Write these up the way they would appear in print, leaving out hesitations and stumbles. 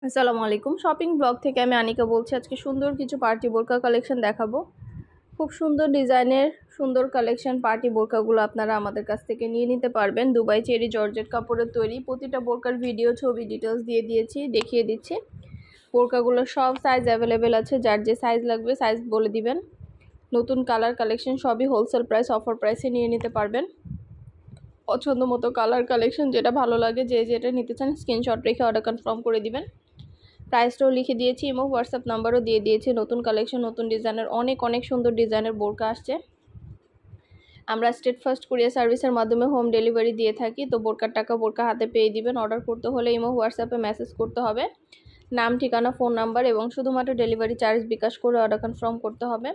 আসসালামু আলাইকুম। Shopping blog থেকে আমি আনিকা বলছি। আজকে সুন্দর কিছু পার্টি বোরকা কালেকশন দেখাবো। খুব সুন্দর ডিজাইনের সুন্দর কালেকশন পার্টি বোরকাগুলো আপনারা আমাদের কাছ থেকে নিয়ে নিতে পারবেন। দুবাই চেরি জর্জেট কাপড়ের তৈরি। প্রতিটা বোরকার ভিডিও ছবি ডিটেলস দেখিয়ে দিচ্ছি। বোরকাগুলোর সব সাইজ অ্যাভেলেবেল আছে, যার যে সাইজ লাগবে সাইজ বলে দিবেন। নতুন কালার কালেকশন সবই হোলসেল প্রাইস অফার প্রাইসে নিয়ে নিতে পারবেন। পছন্দ মতো কালার কালেকশন যেটা ভালো লাগে, যেটা নিতে চান স্ক্রিনশট রেখে অর্ডার কনফার্ম করে দিবেন। প্রাইসটাও লিখে দিয়েছি, এবং হোয়াটসঅ্যাপ নাম্বারও দিয়ে দিয়েছি। নতুন কালেকশন নতুন ডিজাইনের অনেক সুন্দর ডিজাইনের বোরকা আসছে। আমরা স্টেট ফার্স্ট কুরিয়ার সার্ভিসের মাধ্যমে হোম ডেলিভারি দিয়ে থাকি। তো বোরকার টাকা বোরকা হাতে পেয়ে দিবেন। অর্ডার করতে হলে ইমো হোয়াটসঅ্যাপে মেসেজ করতে হবে, নাম ঠিকানা ফোন নাম্বার এবং শুধুমাত্র ডেলিভারি চার্জ বিকাশ করে অর্ডার কনফার্ম করতে হবে।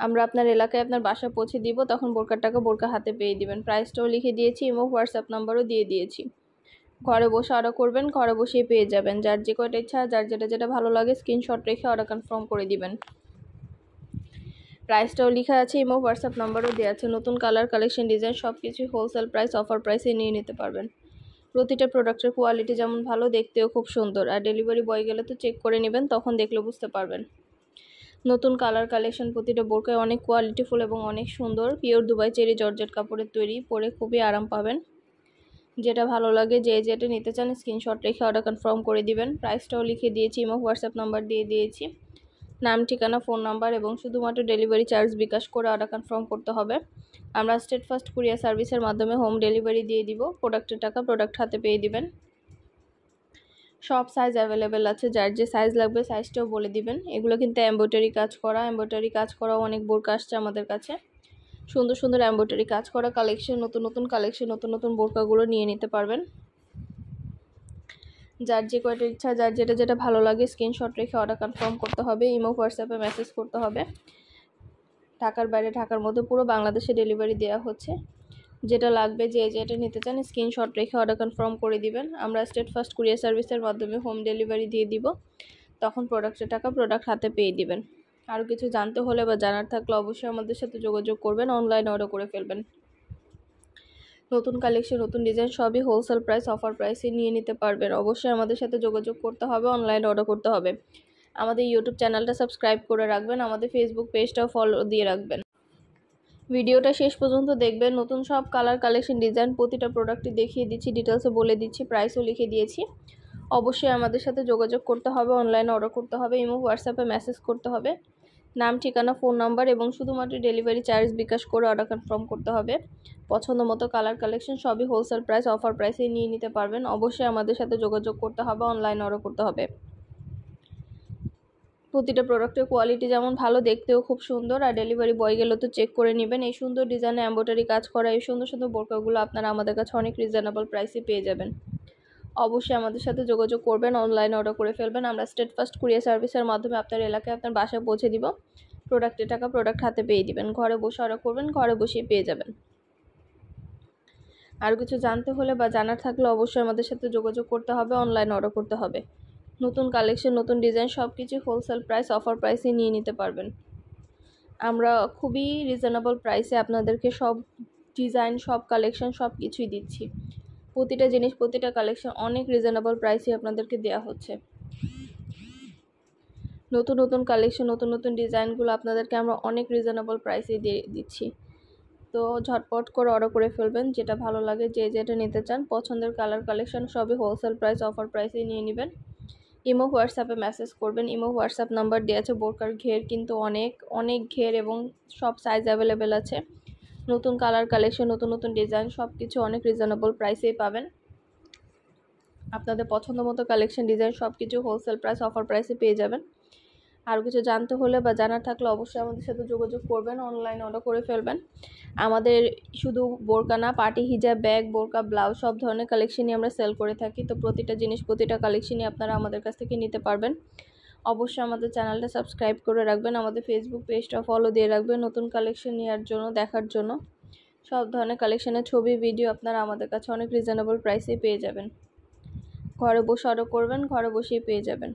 আমরা আপনার এলাকায় আপনার বাসায় পৌঁছে দিব, তখন বোরকার টাকা বোরকা হাতে পেয়ে দিবেন। প্রাইসটাও লিখে দিয়েছি, ইমো হোয়াটসঅ্যাপ নাম্বারও দিয়ে দিয়েছি। ঘরে বসে অর্ডার করবেন, ঘরে বসেই পেয়ে যাবেন। যার যে কয়টা ইচ্ছা, যার যেটা ভালো লাগে স্ক্রিনশট রেখে অর্ডার কনফার্ম করে দিবেন। প্রাইসটাও লেখা আছে, ইমো হোয়াটসঅ্যাপ নাম্বারও দেওয়া আছে। নতুন কালার কালেকশন ডিজাইন সব কিছুই হোলসেল প্রাইস অফার প্রাইসে নিয়ে নিতে পারবেন। প্রতিটা প্রোডাক্টের কোয়ালিটি যেমন ভালো, দেখতেও খুব সুন্দর। আর ডেলিভারি বয় গেলে তো চেক করে নেবেন, তখন দেখলে বুঝতে পারবেন। নতুন কালার কালেকশন প্রতিটা বোরকায় অনেক কোয়ালিটিফুল এবং অনেক সুন্দর। পিওর দুবাই চেরি জর্জেট কাপড়ের তৈরি, পরে খুবই আরাম পাবেন। যেটা ভালো লাগে, যেটা নিতে চান স্ক্রিনশট রেখে অর্ডার কনফার্ম করে দিবেন। প্রাইসটাও লিখে দিয়েছি, ইমো হোয়াটসঅ্যাপ নাম্বার দিয়ে দিয়েছি। নাম ঠিকানা ফোন নাম্বার এবং শুধুমাত্র ডেলিভারি চার্জ বিকাশ করে অর্ডার কনফার্ম করতে হবে। আমরা স্টেট ফার্স্ট কুরিয়ার সার্ভিসের মাধ্যমে হোম ডেলিভারি দিয়ে দিব। প্রোডাক্টের টাকা প্রোডাক্ট হাতে পেয়ে দিবেন। সব সাইজ অ্যাভেলেবেল আছে, যার যে সাইজ লাগবে সাইজটাও বলে দিবেন। এগুলো কিন্তু এমব্রয়ডারি কাজ করা অনেক বোরকা আসছে আমাদের কাছে। সুন্দর সুন্দর এমব্রয়ডারি কাজ করা কালেকশন, নতুন কালেকশন, নতুন বোরকাগুলো নিয়ে নিতে পারবেন। যার যে কয়টা ইচ্ছা, যার যেটা ভালো লাগে স্ক্রিনশট রেখে অর্ডার কনফার্ম করতে হবে। ইমো হোয়াটসঅ্যাপে মেসেজ করতে হবে। ঢাকার বাইরে ঢাকার মধ্যে পুরো বাংলাদেশে ডেলিভারি দেওয়া হচ্ছে। যেটা লাগবে, যেটা নিতে চান স্ক্রিনশট রেখে অর্ডার কনফার্ম করে দিবেন। আমরা স্টেট ফার্স্ট কুরিয়ার সার্ভিসের মাধ্যমে হোম ডেলিভারি দিয়ে দিব, তখন প্রোডাক্টের টাকা প্রোডাক্ট হাতে পেয়ে দিবেন। আরও কিছু জানতে হলে বা জানার থাকলে অবশ্যই আমাদের সাথে যোগাযোগ করবেন, অনলাইনে অর্ডার করে ফেলবেন। নতুন কালেকশন নতুন ডিজাইন সবই হোলসেল প্রাইস অফার প্রাইসে নিয়ে নিতে পারবেন। অবশ্যই আমাদের সাথে যোগাযোগ করতে হবে, অনলাইনে অর্ডার করতে হবে। আমাদের ইউটিউব চ্যানেলটা সাবস্ক্রাইব করে রাখবেন, আমাদের ফেসবুক পেজটাও ফলো দিয়ে রাখবেন। ভিডিওটা শেষ পর্যন্ত দেখবেন। নতুন সব কালার কালেকশন ডিজাইন প্রতিটা প্রোডাক্টই দেখিয়ে দিচ্ছি, ডিটেলসে বলে দিচ্ছি, প্রাইসও লিখে দিয়েছি। অবশ্যই আমাদের সাথে যোগাযোগ করতে হবে, অনলাইনে অর্ডার করতে হবে, ইমো হোয়াটসঅ্যাপে মেসেজ করতে হবে। নাম ঠিকানা ফোন নাম্বার এবং শুধুমাত্র ডেলিভারি চার্জ বিকাশ করে অর্ডার কনফার্ম করতে হবে। পছন্দ মতো কালার কালেকশন সবই হোলসেল প্রাইস অফার প্রাইসে নিয়ে নিতে পারবেন। অবশ্যই আমাদের সাথে যোগাযোগ করতে হবে, অনলাইনে অর্ডার করতে হবে। প্রতিটা প্রোডাক্টের কোয়ালিটি যেমন ভালো, দেখতেও খুব সুন্দর। আর ডেলিভারি বয় গেলে তো চেক করে নেবেন। এই সুন্দর ডিজাইনে এমব্রয়ডারি কাজ করা এই সুন্দর সুন্দর বোরকাগুলো আপনারা আমাদের কাছে অনেক রিজনেবল প্রাইসে পেয়ে যাবেন। অবশ্যই আমাদের সাথে যোগাযোগ করবেন, অনলাইনে অর্ডার করে ফেলবেন। আমরা স্টেট ফার্স্ট কুরিয়ার সার্ভিসের মাধ্যমে আপনার এলাকায় আপনার বাসায় পৌঁছে দিব। প্রোডাক্টের টাকা প্রোডাক্ট হাতে পেয়ে দিবেন। ঘরে বসে অর্ডার করবেন, ঘরে বসেই পেয়ে যাবেন। আর কিছু জানতে হলে বা জানার থাকলে অবশ্যই আমাদের সাথে যোগাযোগ করতে হবে, অনলাইনে অর্ডার করতে হবে। নতুন কালেকশন নতুন ডিজাইন সব কিছু হোলসেল প্রাইস অফার প্রাইসে নিয়ে নিতে পারবেন। আমরা খুবই রিজনেবল প্রাইসে আপনাদেরকে সব ডিজাইন সব কালেকশন সব কিছুই দিচ্ছি। প্রতিটা জিনিস প্রতিটা কালেকশন অনেক রিজনেবল প্রাইসে আপনাদেরকে দেওয়া হচ্ছে। নতুন কালেকশন নতুন ডিজাইনগুলো আপনাদেরকে আমরা অনেক রিজনেবল প্রাইসে দিয়ে দিচ্ছি। তো ঝটপট করে অর্ডার করে ফেলবেন, যেটা ভালো লাগে যেটা নিতে চান। পছন্দের কালার কালেকশন সবই হোলসেল প্রাইস অফার প্রাইসে নিয়ে নেবেন। ইমো হোয়াটসঅ্যাপে মেসেজ করবেন। ইমো হোয়াটসঅ্যাপ নাম্বার দেওয়া আছে। বোরকার ঘের কিন্তু অনেক ঘের এবং সব সাইজ অ্যাভেলেবেল আছে। নতুন কালার কালেকশন নতুন ডিজাইন সব কিছু অনেক রিজনেবল প্রাইসেই পাবেন। আপনাদের পছন্দ মতো কালেকশন ডিজাইন সব কিছু হোলসেল প্রাইস অফার প্রাইসে পেয়ে যাবেন। আরও কিছু জানতে হলে বা জানার থাকলে অবশ্যই আমাদের সাথে যোগাযোগ করবেন, অনলাইনে অর্ডার করে ফেলবেন। আমাদের শুধু বোরকা না, পার্টি হিজাব, ব্যাগ, বোরকা, ব্লাউজ সব ধরনের কালেকশনই আমরা সেল করে থাকি। তো প্রতিটা জিনিস প্রতিটা কালেকশনই আপনারা আমাদের কাছ থেকে নিতে পারবেন। অবশ্যই আমাদের চ্যানেলটা সাবস্ক্রাইব করে রাখবেন, আমাদের ফেসবুক পেজটা ফলো দিয়ে রাখবেন নতুন কালেকশন নেওয়ার জন্য, দেখার জন্য। সব ধরনের কালেকশনের ছবি ভিডিও আপনারা আমাদের কাছে অনেক রিজনেবল প্রাইসে পেয়ে যাবেন। ঘরে বসে অর্ডার করবেন, ঘরে বসেই পেয়ে যাবেন।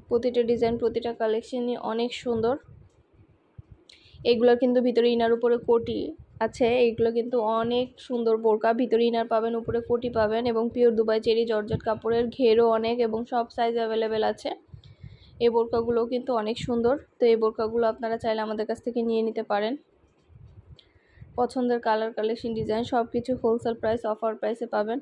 প্রতিটা ডিজাইন প্রতিটা কালেকশনই অনেক সুন্দর। এগুলোর কিন্তু ভিতরে ইনার উপরে কোটি আছে। এইগুলো কিন্তু অনেক সুন্দর বোরকা, ভিতরে ইনার পাবেন, উপরে কোটি পাবেন এবং পিওর দুবাই চেরি জর্জেট কাপড়ের, ঘেরও অনেক এবং সব সাইজ অ্যাভেলেবেল আছে। এই বোরকাগুলো কিন্তু অনেক সুন্দর। তো এই বোরকাগুলো আপনারা চাইলে আমাদের কাছ থেকে নিয়ে নিতে পারেন। পছন্দের কালার, কালেকশন, ডিজাইন সব কিছু হোলসেল প্রাইস, অফার প্রাইসে পাবেন।